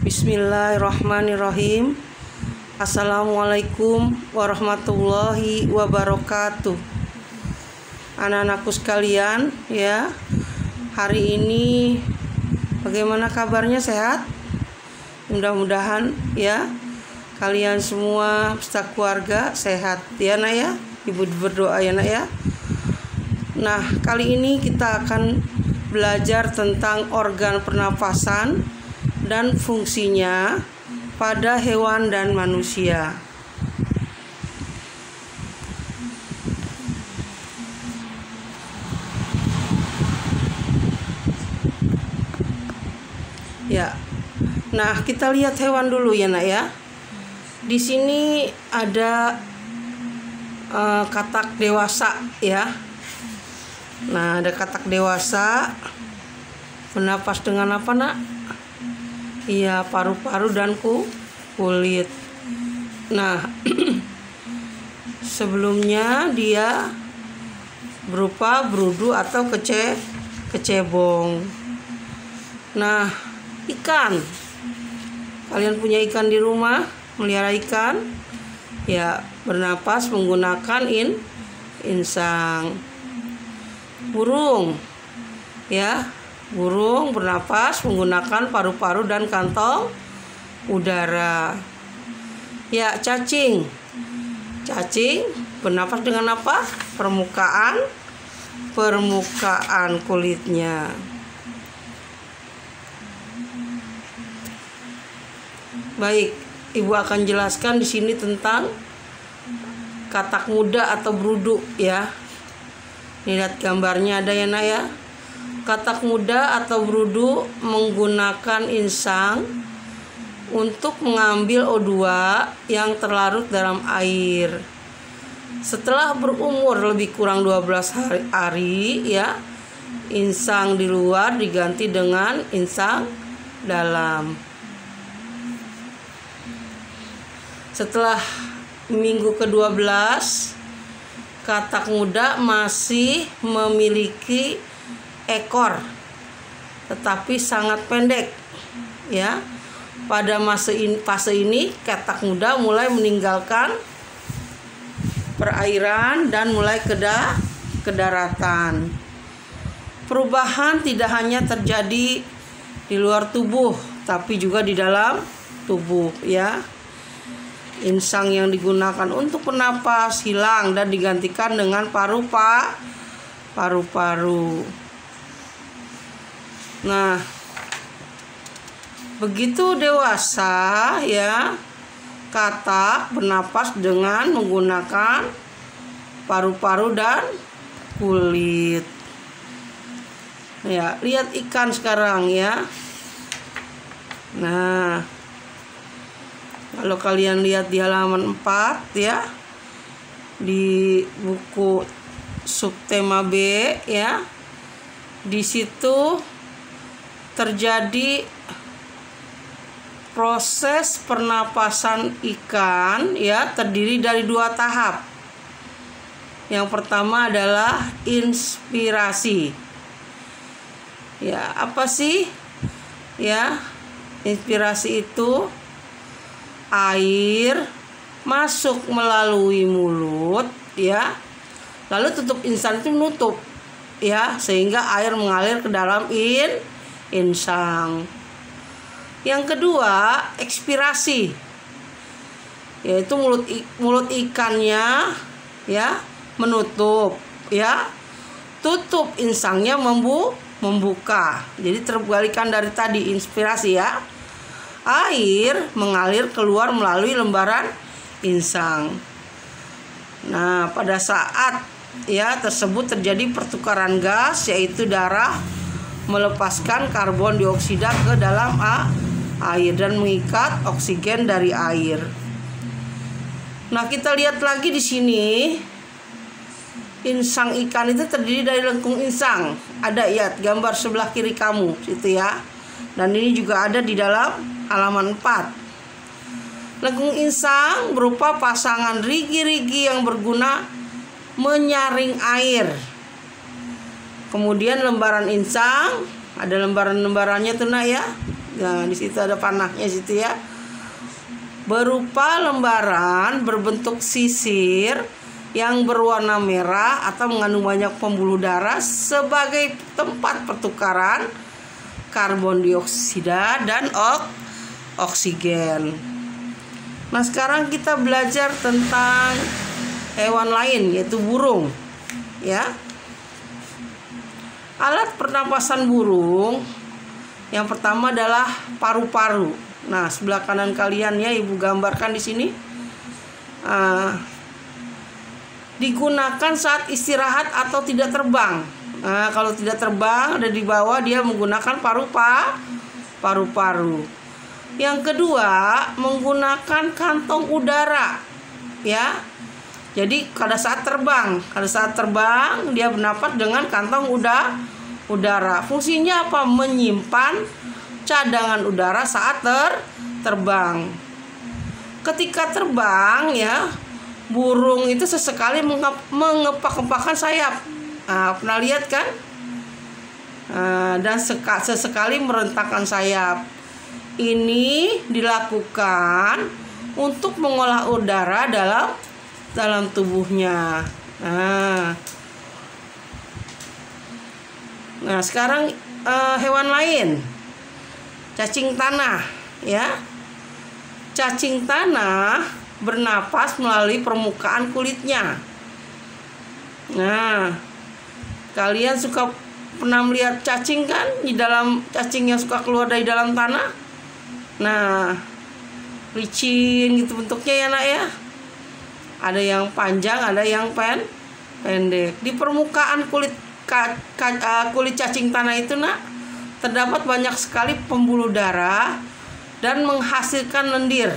Bismillahirrahmanirrahim. Assalamualaikum warahmatullahi wabarakatuh. Anak-anakku sekalian, ya. Hari ini bagaimana kabarnya, sehat? Mudah-mudahan ya kalian semua beserta keluarga sehat ya nak ya. Ibu berdoa ya nak ya. Nah, kali ini kita akan belajar tentang organ pernapasan dan fungsinya pada hewan dan manusia. Ya. Nah, kita lihat hewan dulu ya nak ya. Di sini ada katak dewasa ya. Nah, ada katak dewasa. Bernapas dengan apa nak? Iya, paru-paru dan kulit. Nah, sebelumnya dia berupa berudu atau kecebong. Nah, ikan. Kalian punya ikan di rumah, melihara ikan? Ya, bernapas menggunakan insang. Burung. Ya. Burung bernapas menggunakan paru-paru dan kantong udara. Ya, cacing. Cacing bernapas dengan apa? Permukaan kulitnya. Baik, Ibu akan jelaskan di sini tentang katak muda atau berudu ya. Lihat gambarnya ada ya nak ya. Katak muda atau berudu menggunakan insang untuk mengambil O2 yang terlarut dalam air. Setelah berumur lebih kurang 12 hari ya, insang di luar diganti dengan insang dalam. Setelah minggu ke-12, katak muda masih memiliki ekor, tetapi sangat pendek ya. Pada fase ini katak muda mulai meninggalkan perairan dan mulai ke daratan. Perubahan tidak hanya terjadi di luar tubuh, tapi juga di dalam tubuh ya. Insang yang digunakan untuk bernapas hilang dan digantikan dengan paru-paru. Nah, begitu dewasa ya, katak bernapas dengan menggunakan paru-paru dan kulit. Ya, lihat ikan sekarang ya. Nah, kalau kalian lihat di halaman 4 ya, di buku subtema B ya, di situ terjadi proses pernapasan ikan ya, terdiri dari 2 tahap. Yang pertama adalah inspirasi. Ya, apa sih? Ya, inspirasi itu air masuk melalui mulut ya. Lalu tutup insang itu menutup ya, sehingga air mengalir ke dalam insang. Yang kedua, ekspirasi, yaitu mulut ikannya ya menutup ya, tutup insangnya membuka. Jadi terbalikan dari tadi inspirasi ya, air mengalir keluar melalui lembaran insang. Nah, pada saat ya tersebut terjadi pertukaran gas, yaitu darah melepaskan karbon dioksida ke dalam air dan mengikat oksigen dari air. Nah, kita lihat lagi di sini. Insang ikan itu terdiri dari lengkung insang. Ada ya gambar sebelah kiri kamu situ ya. Dan ini juga ada di dalam halaman 4. Lengkung insang berupa pasangan rigi-rigi yang berguna menyaring air. Kemudian lembaran insang, ada lembaran-lembarannya tuh nak ya. Nah, di situ ada panahnya situ ya. Berupa lembaran berbentuk sisir yang berwarna merah atau mengandung banyak pembuluh darah sebagai tempat pertukaran karbon dioksida dan oksigen. Nah, sekarang kita belajar tentang hewan lain yaitu burung ya. Alat pernapasan burung yang pertama adalah paru-paru. Nah, sebelah kanan kalian ya, Ibu gambarkan di sini. Digunakan saat istirahat atau tidak terbang. Nah, kalau tidak terbang ada di bawah, dia menggunakan paru-paru. Yang kedua, menggunakan kantong udara ya. Jadi pada saat terbang dia bernapas dengan kantong udara. Fungsinya apa? Menyimpan cadangan udara saat terbang. Ketika terbang ya, burung itu sesekali mengepak-ngepakkan sayap. Pernah lihat kan? Dan sesekali merentakkan sayap. Ini dilakukan untuk mengolah udara dalam tubuhnya. Nah, sekarang hewan lain, cacing tanah ya. Cacing tanah bernapas melalui permukaan kulitnya. Nah, kalian pernah melihat cacing kan? Di dalam cacing yang suka keluar dari dalam tanah. Nah, licin gitu bentuknya ya nak ya. Ada yang panjang, ada yang pendek. Di permukaan kulit cacing tanah itu nak, terdapat banyak sekali pembuluh darah dan menghasilkan lendir.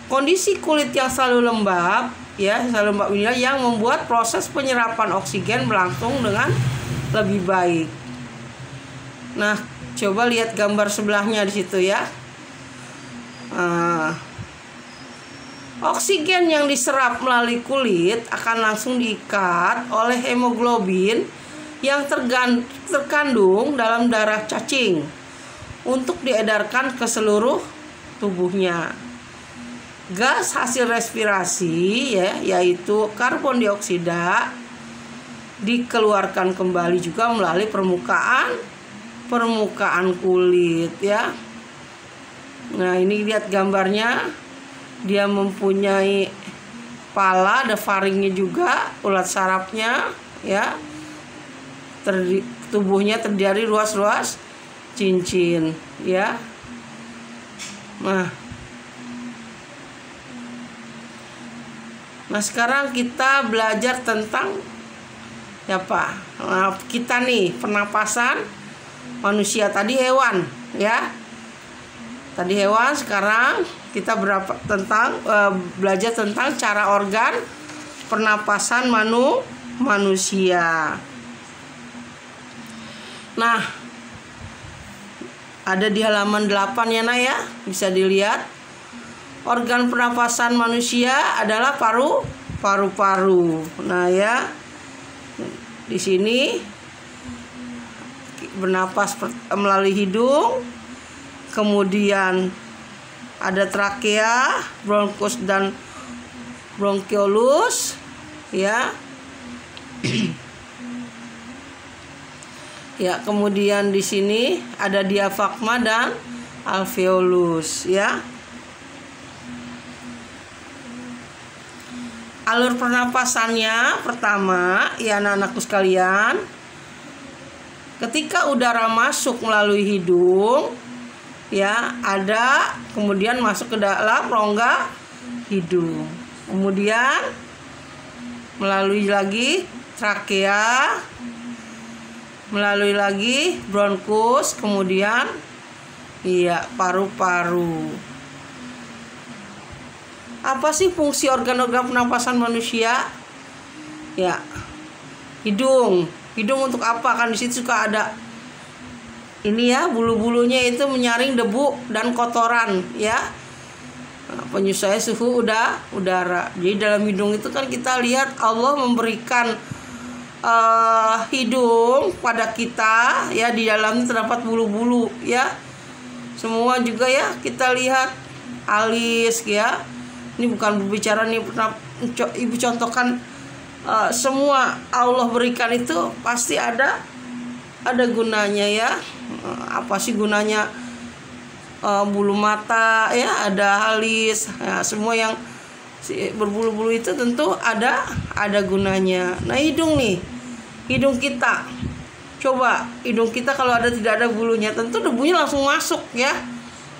Kondisi kulit yang selalu lembab inilah yang membuat proses penyerapan oksigen berlangsung dengan lebih baik. Nah, coba lihat gambar sebelahnya di situ ya. Oksigen yang diserap melalui kulit akan langsung diikat oleh hemoglobin yang terkandung dalam darah cacing untuk diedarkan ke seluruh tubuhnya. Gas hasil respirasi yaitu karbon dioksida dikeluarkan kembali juga melalui permukaan kulit ya. Nah, ini lihat gambarnya. Dia mempunyai kepala, ada faringnya juga, ulat sarafnya ya. Tubuhnya terdiri ruas-ruas cincin ya. Nah, sekarang kita belajar tentang kita nih, pernapasan manusia. Tadi hewan ya. Tadi hewan, sekarang kita belajar tentang cara organ pernapasan manusia. Nah, ada di halaman 8 ya nak ya, bisa dilihat. Organ pernapasan manusia adalah paru-paru. Nah ya, di sini bernapas melalui hidung, kemudian ada trakea, bronkus dan bronkiolus ya. Ya, kemudian di sini ada diafragma dan alveolus ya. Alur pernapasannya pertama ya anak-anakku sekalian, ketika udara masuk melalui hidung ya, ada kemudian masuk ke dalam rongga hidung, kemudian melalui lagi trakea, melalui lagi bronkus, kemudian paru-paru. Apa sih fungsi organ-organ pernapasan manusia? Ya, hidung untuk apa? Kan di situ suka ada ini ya, bulu-bulunya itu menyaring debu dan kotoran ya. Penyesuaian suhu udara. Jadi dalam hidung itu kan kita lihat Allah memberikan hidung pada kita ya, di dalamnya terdapat bulu-bulu ya. semua juga ya kita lihat alis ya. Ini bukan berbicara nih, pernah ibu contohkan, semua Allah berikan itu pasti ada gunanya ya. Apa sih gunanya bulu mata ya, ada alis ya, semua yang berbulu-bulu itu tentu ada gunanya. Nah hidung nih, hidung kita, coba hidung kita kalau tidak ada bulunya tentu debunya langsung masuk ya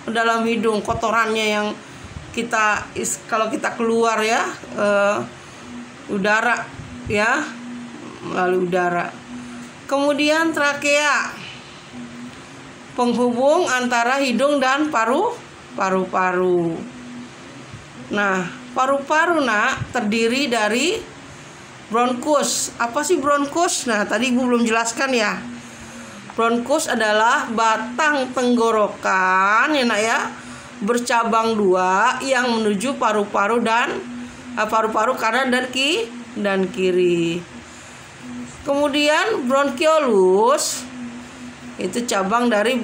ke dalam hidung, kotorannya yang kalau kita keluar ya, udara ya, melalui udara. Kemudian trakea, penghubung antara hidung dan paru-paru. Nah, paru-paru terdiri dari bronkus. Apa sih bronkus? Nah, tadi Ibu belum jelaskan ya. Bronkus adalah batang tenggorokan ya nak ya, bercabang dua yang menuju paru-paru dan paru-paru kanan dan kiri. Kemudian bronkiolus itu cabang dari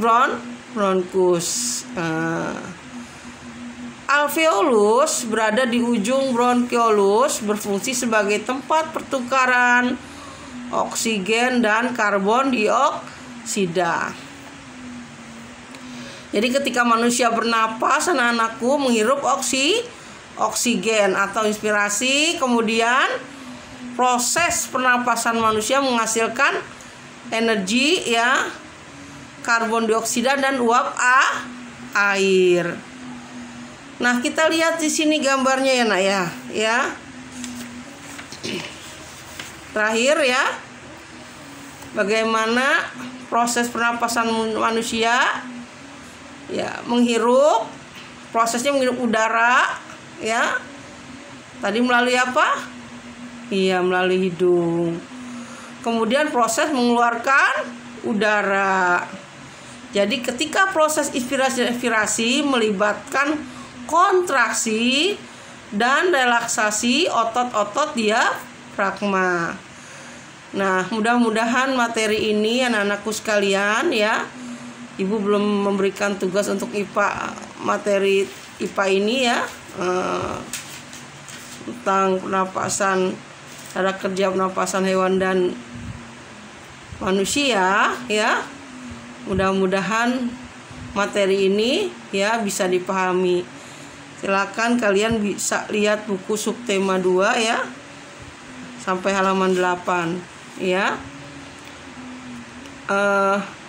bronkus. Alveolus berada di ujung bronkiolus, berfungsi sebagai tempat pertukaran oksigen dan karbon dioksida. Jadi ketika manusia bernapas, anak-anakku menghirup oksigen atau inspirasi, kemudian proses pernapasan manusia menghasilkan energi ya, karbon dioksida dan uap air. Nah, kita lihat di sini gambarnya ya nak ya. Terakhir ya, bagaimana proses pernapasan manusia ya, menghirup, prosesnya menghirup udara ya. Tadi melalui apa? Iya, melalui hidung. Kemudian proses mengeluarkan udara. Jadi ketika proses inspirasi dan ekspirasi melibatkan kontraksi dan relaksasi otot-otot diafragma. Nah, mudah-mudahan materi ini anak-anakku sekalian ya, Ibu belum memberikan tugas untuk materi IPA ini ya, tentang pernapasan, cara kerja pernapasan hewan dan manusia ya. Mudah-mudahan materi ini ya bisa dipahami. Silakan kalian bisa lihat buku subtema 2 ya, sampai halaman 8 ya.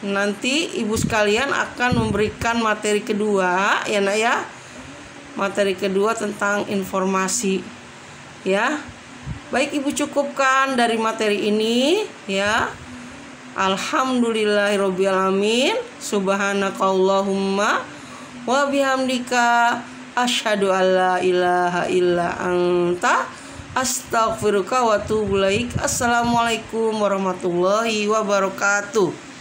Nanti ibu sekalian akan memberikan materi kedua ya nak ya, materi kedua tentang informasi ya. Baik, ibu cukupkan dari materi ini ya. Alhamdulillahirobbilalamin. Subhanakallahumma wa bihamdika asyhadu alla ilaha illa anta astaghfiruka wa atubu ilaik. Assalamualaikum warahmatullahi wabarakatuh.